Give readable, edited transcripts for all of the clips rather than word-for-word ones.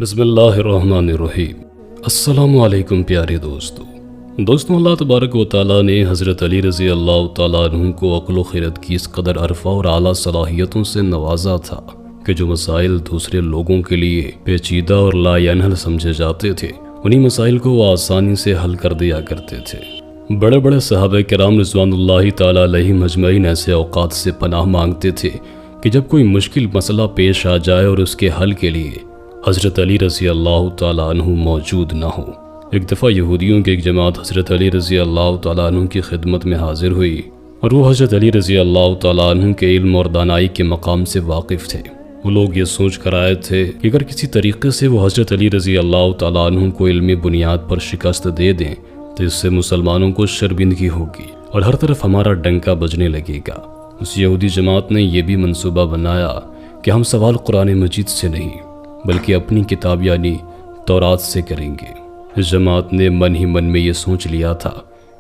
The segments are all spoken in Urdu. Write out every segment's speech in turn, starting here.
بسم اللہ الرحمن الرحیم۔ السلام علیکم پیارے دوستوں اللہ تبارک و تعالیٰ نے حضرت علی رضی اللہ تعالیٰ عنہ کو عقل و خرد کی اس قدر عرفہ اور اعلیٰ صلاحیتوں سے نوازا تھا کہ جو مسائل دوسرے لوگوں کے لیے پیچیدہ اور لا ینحل سمجھے جاتے تھے انہی مسائل کو وہ آسانی سے حل کر دیا کرتے تھے۔ بڑے بڑے صحابہ کرام رضوان اللہ تعالیٰ علیہم اجمعین ایسے اوقات سے پناہ مانگتے تھے کہ جب کوئی مشکل مسئلہ پیش آ جائے اور اس کے حل کے لیے حضرت علی رضی اللہ تعالیٰ عنہ موجود نہ ہو۔ ایک دفعہ یہودیوں کی ایک جماعت حضرت علی رضی اللہ تعالیٰ عنہ کی خدمت میں حاضر ہوئی اور وہ حضرت علی رضی اللہ تعالیٰ عنہ کے علم اور دانائی کے مقام سے واقف تھے۔ وہ لوگ یہ سوچ کر آئے تھے کہ اگر کسی طریقے سے وہ حضرت علی رضی اللہ تعالیٰ عنہ کو علمی بنیاد پر شکست دے دیں تو اس سے مسلمانوں کو شرمندگی ہوگی اور ہر طرف ہمارا ڈنکا بجنے لگے گا۔ اس یہودی جماعت نے یہ بھی منصوبہ بنایا کہ ہم سوال قرآن مجید سے نہیں بلکہ اپنی کتاب یعنی تورات سے کریں گے۔ اس جماعت نے من ہی من میں یہ سوچ لیا تھا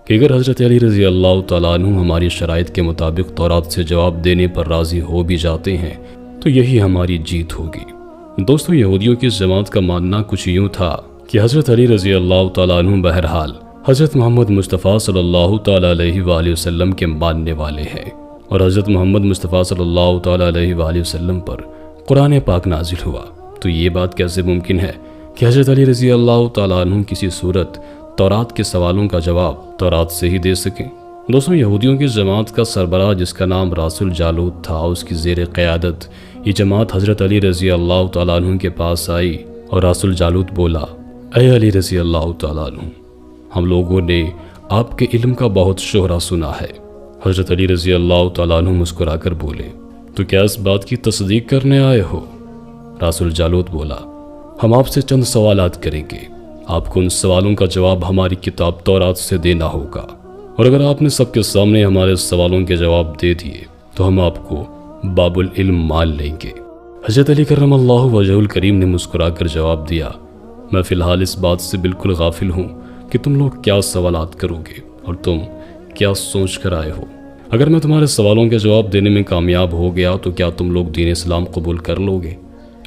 کہ اگر حضرت علی رضی اللہ تعالیٰ عنہ ہماری شرائط کے مطابق تورات سے جواب دینے پر راضی ہو بھی جاتے ہیں تو یہی ہماری جیت ہوگی۔ دوستو یہودیوں کی اس جماعت کا ماننا کچھ یوں تھا کہ حضرت علی رضی اللہ تعالیٰ عنہ بہرحال حضرت محمد مصطفیٰ صلی اللہ تعالیٰ علیہ وآلہ وسلم کے ماننے والے ہیں اور حضرت محمد مصطفیٰ صلی اللہ تعالیٰ علیہ وآلہ وسلم پر قرآن پاک نازل ہوا، تو یہ بات کیسے ممکن ہے کہ حضرت علی رضی اللہ تعالیٰ عنہ کسی صورت تورات کے سوالوں کا جواب تورات سے ہی دے سکیں؟ دوستوں یہودیوں کی جماعت کا سربراہ جس کا نام راس الجالوت تھا، اس کی زیر قیادت یہ جماعت حضرت علی رضی اللہ تعالیٰ عنہ کے پاس آئی اور راس الجالوت بولا، اے علی رضی اللہ تعالیٰ عنہ، ہم لوگوں نے آپ کے علم کا بہت شہرہ سنا ہے۔ حضرت علی رضی اللہ تعالیٰ عنہ مسکرا کر بولے، تو کیا اس بات کی تصدیق کرنے آئے ہو؟ راس الجالوت بولا، ہم آپ سے چند سوالات کریں گے، آپ کو ان سوالوں کا جواب ہماری کتاب تورات سے دینا ہوگا، اور اگر آپ نے سب کے سامنے ہمارے سوالوں کے جواب دے دیے تو ہم آپ کو باب العلم مان لیں گے۔ حضرت علی کرم اللہ وجہہ الکریم نے مسکرا کر جواب دیا، میں فی الحال اس بات سے بالکل غافل ہوں کہ تم لوگ کیا سوالات کرو گے اور تم کیا سوچ کر آئے ہو۔ اگر میں تمہارے سوالوں کے جواب دینے میں کامیاب ہو گیا تو کیا تم لوگ دین اسلام قبول کر لو گے؟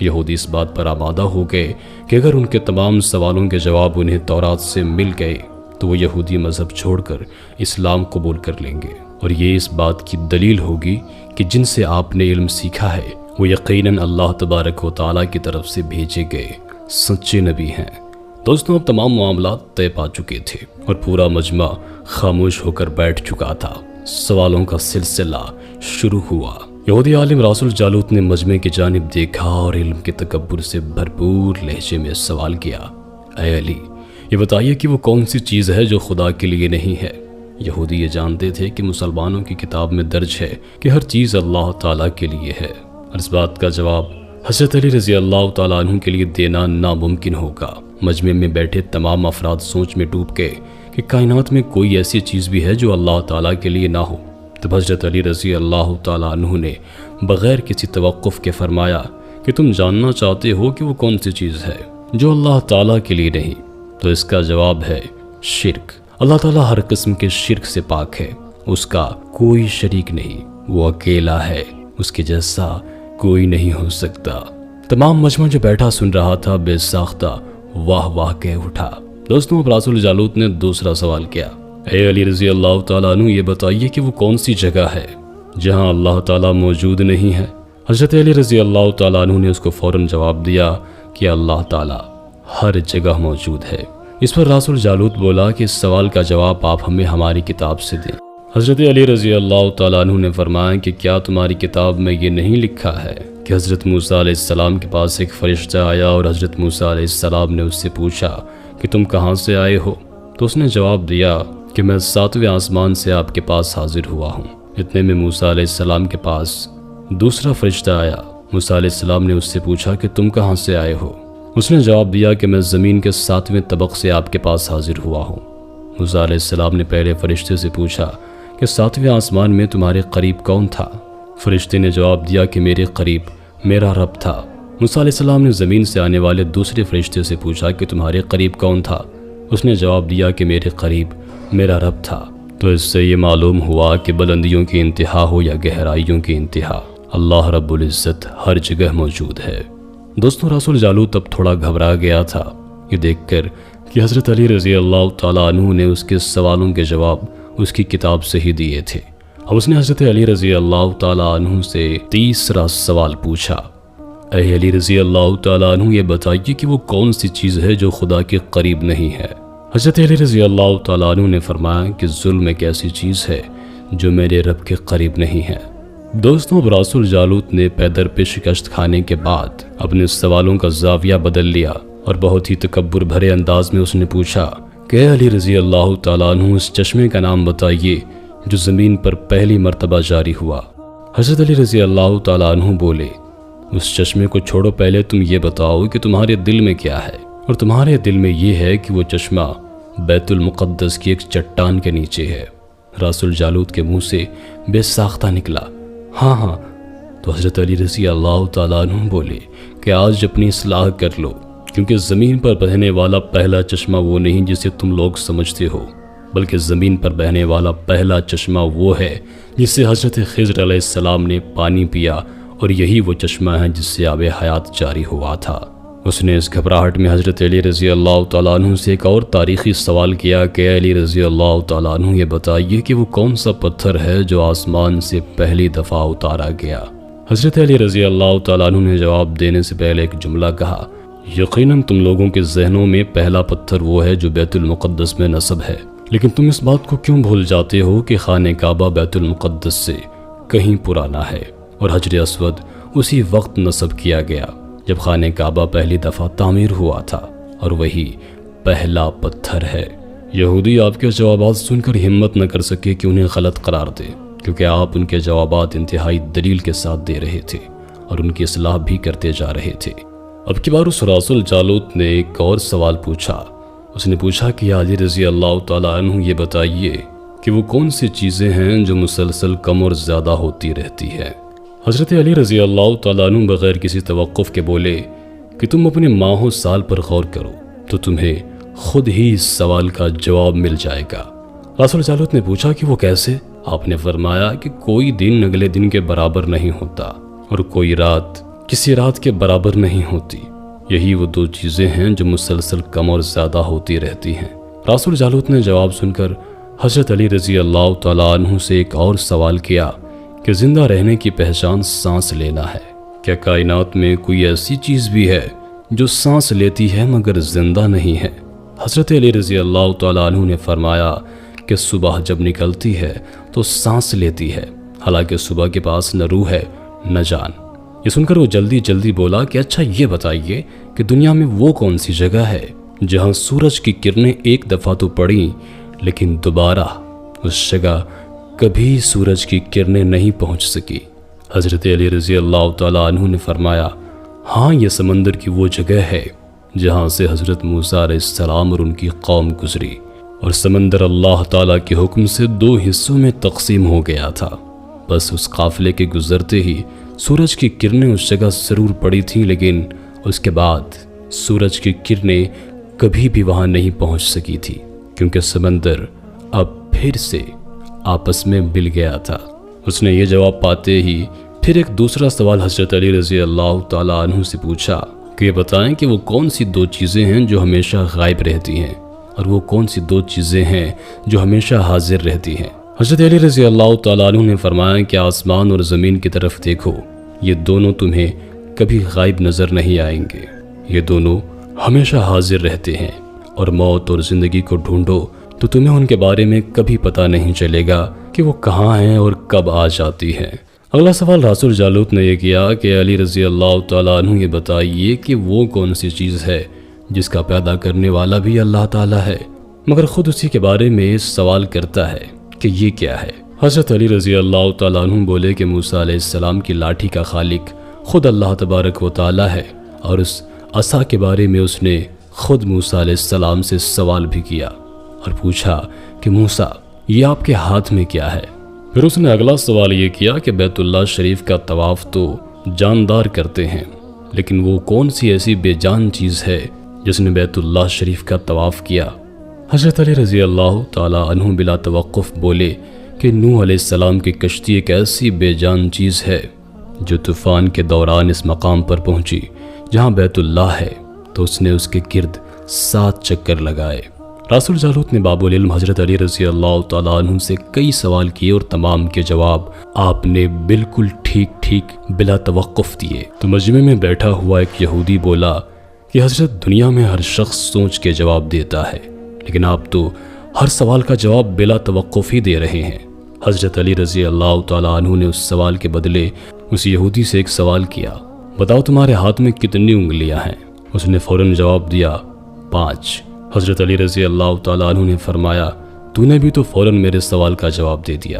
یہودی اس بات پر آمادہ ہو گئے کہ اگر ان کے تمام سوالوں کے جواب انہیں تورات سے مل گئے تو وہ یہودی مذہب چھوڑ کر اسلام قبول کر لیں گے، اور یہ اس بات کی دلیل ہوگی کہ جن سے آپ نے علم سیکھا ہے وہ یقیناً اللہ تبارک و تعالیٰ کی طرف سے بھیجے گئے سچے نبی ہیں۔ دوستوں اب تمام معاملات طے پا چکے تھے اور پورا مجمع خاموش ہو کر بیٹھ چکا تھا۔ سوالوں کا سلسلہ شروع ہوا۔ یہودی عالم راس الجالوت نے مجمع کی جانب دیکھا اور علم کے تکبر سے بھرپور لہجے میں سوال کیا، اے علی، یہ بتائیے کہ وہ کون سی چیز ہے جو خدا کے لیے نہیں ہے؟ یہودی یہ جانتے تھے کہ مسلمانوں کی کتاب میں درج ہے کہ ہر چیز اللہ تعالیٰ کے لیے ہے، اور اس بات کا جواب حضرت علی رضی اللہ تعالیٰ عنہ کے لیے دینا ناممکن ہوگا۔ مجمع میں بیٹھے تمام افراد سوچ میں ڈوب گئے کہ کائنات میں کوئی ایسی چیز بھی ہے جو اللہ تعالیٰ کے لیے نہ ہو۔ تب حضرت علی رضی اللہ تعالیٰ عنہ نے بغیر کسی توقف کے فرمایا کہ تم جاننا چاہتے ہو کہ وہ کون سی چیز ہے جو اللہ تعالیٰ کے لیے نہیں؟ تو اس کا جواب ہے شرک۔ اللہ تعالیٰ ہر قسم کے شرک سے پاک ہے، اس کا کوئی شریک نہیں، وہ اکیلا ہے، اس کے جیسا کوئی نہیں ہو سکتا۔ تمام مجمع جو بیٹھا سن رہا تھا بے ساختہ واہ واہ کہہ اٹھا۔ دوستوں اب راس الجالوت نے دوسرا سوال کیا، اے علی رضی اللہ تعالیٰ عنہ، یہ بتائیے کہ وہ کون سی جگہ ہے جہاں اللہ تعالیٰ موجود نہیں ہے؟ حضرت علی رضی اللہ تعالیٰ عنہ نے اس کو فوراً جواب دیا کہ اللہ تعالیٰ ہر جگہ موجود ہے۔ اس پر راس الجالوت بولا کہ اس سوال کا جواب آپ ہمیں ہماری کتاب سے دیں۔ حضرت علی رضی اللہ تعالیٰ عنہ نے فرمایا کہ کیا تمہاری کتاب میں یہ نہیں لکھا ہے کہ حضرت موسیٰ علیہ السلام کے پاس ایک فرشتہ آیا اور حضرت موسیٰ علیہ السلام نے اس سے پوچھا کہ تم کہاں سے آئے ہو؟ تو اس نے جواب دیا کہ میں 7ویں آسمان سے آپ کے پاس حاضر ہوا ہوں۔ اتنے میں موسیٰ علیہ السلام کے پاس دوسرا فرشتہ آیا۔ موسیٰ علیہ السلام نے اس سے پوچھا کہ تم کہاں سے آئے ہو؟ اس نے جواب دیا کہ میں زمین کے 7ویں طبق سے آپ کے پاس حاضر ہوا ہوں۔ موسیٰ علیہ السلام نے پہلے فرشتے سے پوچھا کہ 7ویں آسمان میں تمہارے قریب کون تھا؟ فرشتے نے جواب دیا کہ میرے قریب میرا رب تھا۔ موسیٰ علیہ السلام نے زمین سے آنے والے دوسرے فرشتے سے پوچھا کہ تمہارے قریب کون تھا؟ اس نے جواب دیا کہ میرے قریب میرا رب تھا۔ تو اس سے یہ معلوم ہوا کہ بلندیوں کی انتہا ہو یا گہرائیوں کی انتہا، اللہ رب العزت ہر جگہ موجود ہے۔ دوستوں رسول جالوت اب تھوڑا گھبرا گیا تھا یہ دیکھ کر کہ حضرت علی رضی اللہ تعالیٰ عنہ نے اس کے سوالوں کے جواب اس کی کتاب سے ہی دیے تھے۔ اب اس نے حضرت علی رضی اللہ تعالیٰ عنہ سے تیسرا سوال پوچھا، اے علی رضی اللہ تعالیٰ عنہ یہ بتائیے کہ وہ کون سی چیز ہے جو خدا کے قریب نہیں ہے؟ حضرت علی رضی اللہ تعالیٰ عنہ نے فرمایا کہ ظلم ایک ایسی چیز ہے جو میرے رب کے قریب نہیں ہے۔ دوستوں اب رسول جالوت نے پیدر پہ شکست کھانے کے بعد اپنے سوالوں کا زاویہ بدل لیا اور بہت ہی تکبر بھرے انداز میں اس نے پوچھا کہ اے علی رضی اللہ تعالیٰ عنہ اس چشمے کا نام بتائیے جو زمین پر پہلی مرتبہ جاری ہوا۔ حضرت علی رضی اللہ تعالیٰ عنہ بولے، اس چشمے کو چھوڑو، پہلے تم یہ بتاؤ کہ تمہارے دل میں کیا ہے؟ اور تمہارے دل میں یہ ہے کہ وہ چشمہ بیت المقدس کی ایک چٹان کے نیچے ہے۔ رسول جالوت کے منہ سے بے ساختہ نکلا، ہاں ہاں۔ تو حضرت علی رضی اللہ تعالیٰ عنہ بولے کہ آج اپنی اصلاح کر لو، کیونکہ زمین پر بہنے والا پہلا چشمہ وہ نہیں جسے تم لوگ سمجھتے ہو، بلکہ زمین پر بہنے والا پہلا چشمہ وہ ہے جس سے حضرت خضر علیہ السلام نے پانی پیا، اور یہی وہ چشمہ ہے جس سے آب حیات جاری ہوا تھا۔ اس نے اس گھبراہٹ میں حضرت علی رضی اللہ تعالیٰ عنہ سے ایک اور تاریخی سوال کیا کہ اے علی رضی اللہ تعالیٰ عنہ یہ بتائیے کہ وہ کون سا پتھر ہے جو آسمان سے پہلی دفعہ اتارا گیا؟ حضرت علی رضی اللہ تعالیٰ عنہ نے جواب دینے سے پہلے ایک جملہ کہا، یقیناً تم لوگوں کے ذہنوں میں پہلا پتھر وہ ہے جو بیت المقدس میں نصب ہے، لیکن تم اس بات کو کیوں بھول جاتے ہو کہ خانہ کعبہ بیت المقدس سے کہیں پرانا ہے، اور حجر اسود اسی وقت نصب کیا گیا جب خانہ کعبہ پہلی دفعہ تعمیر ہوا تھا، اور وہی پہلا پتھر ہے۔ یہودی آپ کے جوابات سن کر ہمت نہ کر سکے کہ انہیں غلط قرار دے، کیونکہ آپ ان کے جوابات انتہائی دلیل کے ساتھ دے رہے تھے اور ان کی اصلاح بھی کرتے جا رہے تھے۔ اب کی بار اس رسول جالوت نے ایک اور سوال پوچھا۔ اس نے پوچھا کہ علی رضی اللہ تعالیٰ عنہ یہ بتائیے کہ وہ کون سی چیزیں ہیں جو مسلسل کم اور زیادہ ہوتی رہتی ہے؟ حضرت علی رضی اللہ تعالیٰ عنہ بغیر کسی توقف کے بولے کہ تم اپنے ماہ و سال پر غور کرو تو تمہیں خود ہی اس سوال کا جواب مل جائے گا۔ رسول جالوت نے پوچھا کہ وہ کیسے؟ آپ نے فرمایا کہ کوئی دن اگلے دن کے برابر نہیں ہوتا اور کوئی رات کسی رات کے برابر نہیں ہوتی، یہی وہ دو چیزیں ہیں جو مسلسل کم اور زیادہ ہوتی رہتی ہیں۔ رسول جالوت نے جواب سن کر حضرت علی رضی اللہ تعالیٰ عنہ سے ایک اور سوال کیا کہ زندہ رہنے کی پہچان سانس لینا ہے، کیا کائنات میں کوئی ایسی چیز بھی ہے جو سانس لیتی ہے مگر زندہ نہیں ہے؟ حضرت علی رضی اللہ تعالیٰ عنہ نے فرمایا کہ صبح جب نکلتی ہے تو سانس لیتی ہے، حالانکہ صبح کے پاس نہ روح ہے نہ جان۔ یہ سن کر وہ جلدی جلدی بولا کہ اچھا یہ بتائیے کہ دنیا میں وہ کون سی جگہ ہے جہاں سورج کی کرنیں ایک دفعہ تو پڑیں لیکن دوبارہ اس جگہ کبھی سورج کی کرنیں نہیں پہنچ سکی؟ حضرت علی رضی اللہ تعالیٰ عنہ نے فرمایا، ہاں یہ سمندر کی وہ جگہ ہے جہاں سے حضرت موسیٰ علیہ السلام اور ان کی قوم گزری، اور سمندر اللہ تعالیٰ کے حکم سے دو حصوں میں تقسیم ہو گیا تھا، بس اس قافلے کے گزرتے ہی سورج کی کرنیں اس جگہ ضرور پڑی تھیں، لیکن اس کے بعد سورج کی کرنیں کبھی بھی وہاں نہیں پہنچ سکی تھی، کیونکہ سمندر اب پھر سے آپس میں مل گیا تھا۔ اس نے یہ جواب پاتے ہی پھر ایک دوسرا سوال حضرت علی رضی اللہ تعالیٰ عنہ سے پوچھا کہ یہ بتائیں کہ وہ کون سی دو چیزیں ہیں جو ہمیشہ غائب رہتی ہیں، اور وہ کون سی دو چیزیں ہیں جو ہمیشہ حاضر رہتی ہیں؟ حضرت علی رضی اللہ تعالیٰ عنہ نے فرمایا کہ آسمان اور زمین کی طرف دیکھو، یہ دونوں تمہیں کبھی غائب نظر نہیں آئیں گے، یہ دونوں ہمیشہ حاضر رہتے ہیں، اور موت اور زندگی کو ڈھونڈو تو تمہیں ان کے بارے میں کبھی پتہ نہیں چلے گا کہ وہ کہاں ہیں اور کب آ جاتی ہیں۔ اگلا سوال رسول جالوت نے یہ کیا کہ علی رضی اللہ تعالیٰ عنہ یہ بتائیے کہ وہ کون سی چیز ہے جس کا پیدا کرنے والا بھی اللہ تعالیٰ ہے، مگر خود اسی کے بارے میں سوال کرتا ہے کہ یہ کیا ہے؟ حضرت علی رضی اللہ تعالیٰ عنہ بولے کہ موسیٰ علیہ السلام کی لاٹھی کا خالق خود اللہ تبارک و تعالیٰ ہے، اور اس عصا کے بارے میں اس نے خود موسیٰ علیہ السلام سے سوال بھی کیا اور پوچھا کہ موسیٰ یہ آپ کے ہاتھ میں کیا ہے؟ پھر اس نے اگلا سوال یہ کیا کہ بیت اللہ شریف کا طواف تو جاندار کرتے ہیں، لیکن وہ کون سی ایسی بے جان چیز ہے جس نے بیت اللہ شریف کا طواف کیا؟ حضرت علی رضی اللہ تعالیٰ عنہ بلا توقف بولے کہ نوح علیہ السلام کی کشتی ایک ایسی بے جان چیز ہے جو طوفان کے دوران اس مقام پر پہنچی جہاں بیت اللہ ہے تو اس نے اس کے گرد 7 چکر لگائے۔ رسول جالوت نے باب العلم حضرت علی رضی اللہ تعالیٰ عنہ سے کئی سوال کیے اور تمام کے جواب آپ نے بالکل ٹھیک بلا توقف دیے۔ تو مجمع میں بیٹھا ہوا ایک یہودی بولا کہ حضرت دنیا میں ہر شخص سوچ کے جواب دیتا ہے، لیکن آپ تو ہر سوال کا جواب بلا توقف ہی دے رہے ہیں۔ حضرت علی رضی اللہ تعالیٰ عنہ نے اس سوال کے بدلے اس یہودی سے ایک سوال کیا، بتاؤ تمہارے ہاتھ میں کتنی انگلیاں ہیں؟ اس نے فوراً جواب دیا 5۔ حضرت علی رضی اللہ تعالیٰ عنہ نے فرمایا تو نے بھی تو فوراً میرے سوال کا جواب دے دیا۔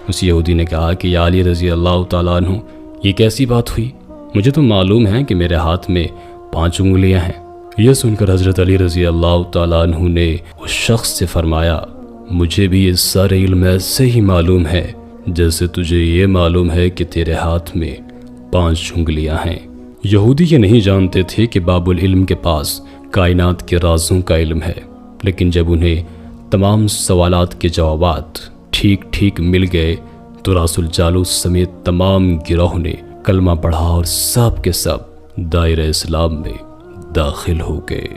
اس یہودی نے کہا کہ یا علی رضی اللہ تعالیٰ عنہ، یہ کیسی بات ہوئی؟ مجھے تو معلوم ہے کہ میرے ہاتھ میں 5 انگلیاں ہیں۔ یہ سن کر حضرت علی رضی اللہ تعالیٰ عنہ نے اس شخص سے فرمایا مجھے بھی یہ سارے علم ایسے ہی معلوم ہے جیسے تجھے یہ معلوم ہے کہ تیرے ہاتھ میں 5 انگلیاں ہیں۔ یہودی یہ نہیں جانتے تھے کہ باب العلم کے پاس کائنات کے رازوں کا علم ہے، لیکن جب انہیں تمام سوالات کے جوابات ٹھیک مل گئے تو رسول جالوت سمیت تمام گروہ نے کلمہ پڑھا اور سب کے سب دائرہ اسلام میں داخل ہو گئے۔